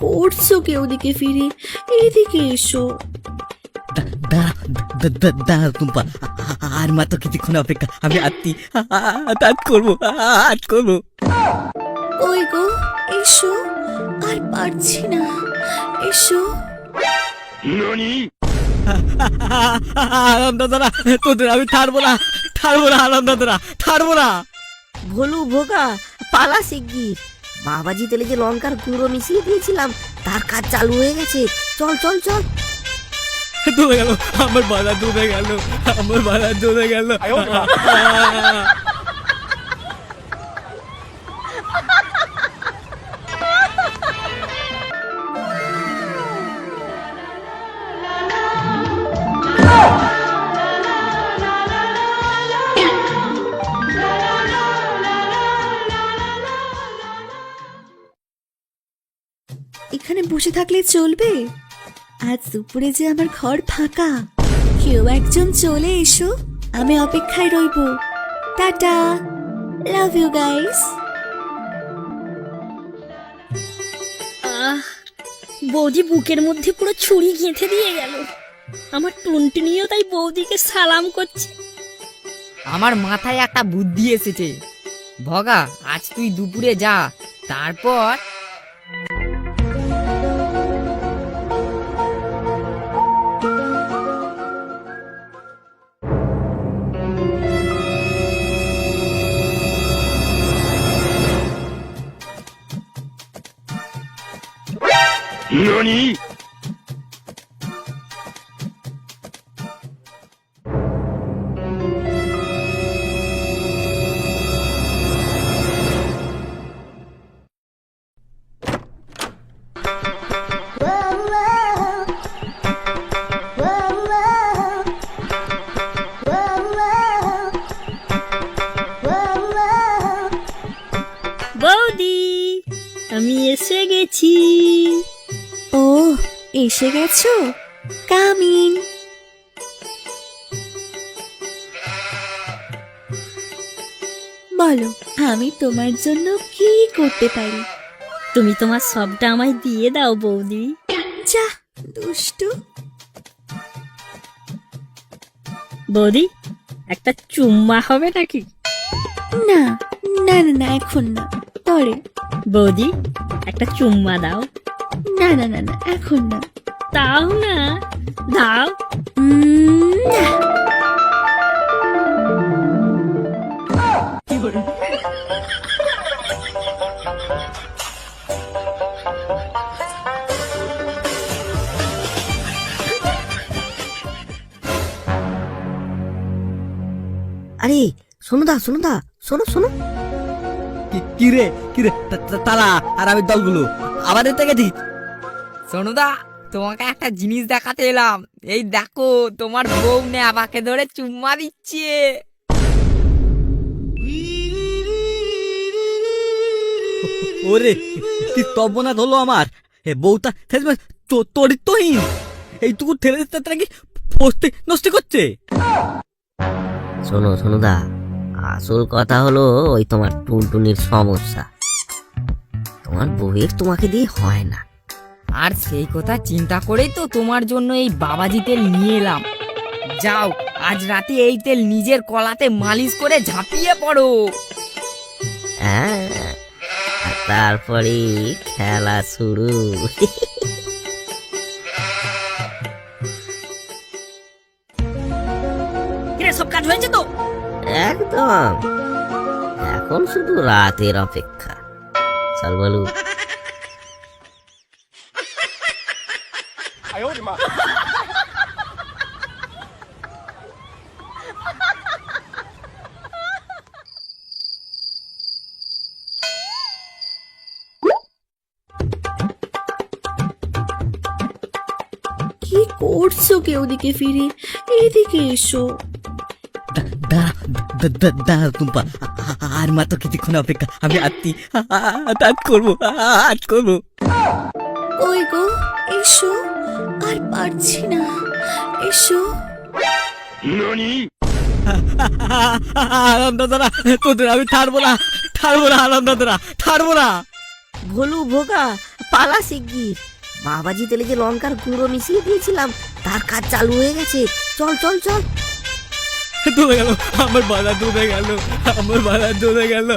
করছো কে ওদিকে ফিরে? এদিকে এসো। দাঁড়া টুম্পা, আর মাত্র কিছুক্ষণ অপেক্ষা, আমি আজ করবো। ওই গো, এসো, আর পারছি না, এসো। আরাম দাদারা, তোদের আমি ছাড়বো না আরাম দাদারা, ছাড়বো না। ভোলু ভোগা, পালা শিগগির। বাবাজি তেলে যে লঙ্কার গুঁড়ো মিশিয়ে দিয়েছিলাম, তার কাজ চালু হয়ে গেছে। চল চল চল। ডুবে গেল আমার বাধা, ডুবে গেল। এখানে বসে থাকলে চলবে? আজ দুপুরে যে আমার ঘর ফাঁকা, কেউ একজন চলে এসো, আমি অপেক্ষায় রইব। Tata, love you guys. বৌদি বুকের মধ্যে পুরো ছুরি গেঁথে দিয়ে গেল। আমার টুনটুনিও তাই বৌদিকে সালাম করছে। আমার মাথায় একটা বুদ্ধি এসেছে। ভগা, আজ তুই দুপুরে যা, তারপর বৌদি, আমি এসে গেছি। ও, এসে গেছো? কামিন। বলো, আমি তোমার জন্য কি করতে পারি? তুমি তোমার সবটা আমায় দিয়ে দাও বৌদি। যা দুষ্টু। বৌদি, একটা চুম্মা হবে নাকি? না না না না, এখন না, পরে। বৌদি, একটা চুম্মা দাও। না না না না, এখন না। দাও না, দাও। না। আরে সোনুদা, শোনো। কিরে তারা আর আমি দলগুলো আবার এতে গেছি। সোনুদা, তোমাকে একটা জিনিস দেখাতে এলাম। এই দেখো, তোমার বউ নেবাকে ধরে চুম্মা দিচ্ছে। ওরে, কি তবনা হলো আমার। বউটা চরিত্রহীন, এইটুকু ঠেলে দিতে তারা কি পোস্তে নষ্ট করছে। সোনুদা, আসল কথা হলো ওই তোমার টুনটুনির সমস্যা। তোমার বউয়ের তোমাকে দিয়ে হয় না। আর সেই কথা চিন্তা করেই তো তোমার জন্য এই বাবাজি তেল নিয়ে এলাম। যাও, আজ রাতে এই তেল নিজের কলাতে মালিশ করে ঝাঁপিয়ে পড়ো। হ্যাঁ, তারপরে খেলা শুরু। কিরে, সব কাজ হয়েছে তো? একদম, এখন শুধু রাতের অপেক্ষা। চল বলু। কি করছো কে ওদিকে ফিরে? এদিকে এসো। দাঁড়া টুম্পা, আর মাত্র কিছুক্ষণ অপেক্ষা, আমি আজ করবো। ওই গো, এসো, আর পারছি না, এসো। আরাম দাদারা, তোদের আমি ছাড়বো না আরাম দাদারা, ছাড়বো না। ভোলু ভোগা, পালা শিগগির। বাবাজি তেলে যে লঙ্কার গুঁড়ো মিশিয়ে দিয়েছিলাম তার কাজ চালু হয়ে গেছে। চল চল চল। ডুবে গেল আমার বাধা, ডুবে গেল আমার বাধা, ডুবে গেল।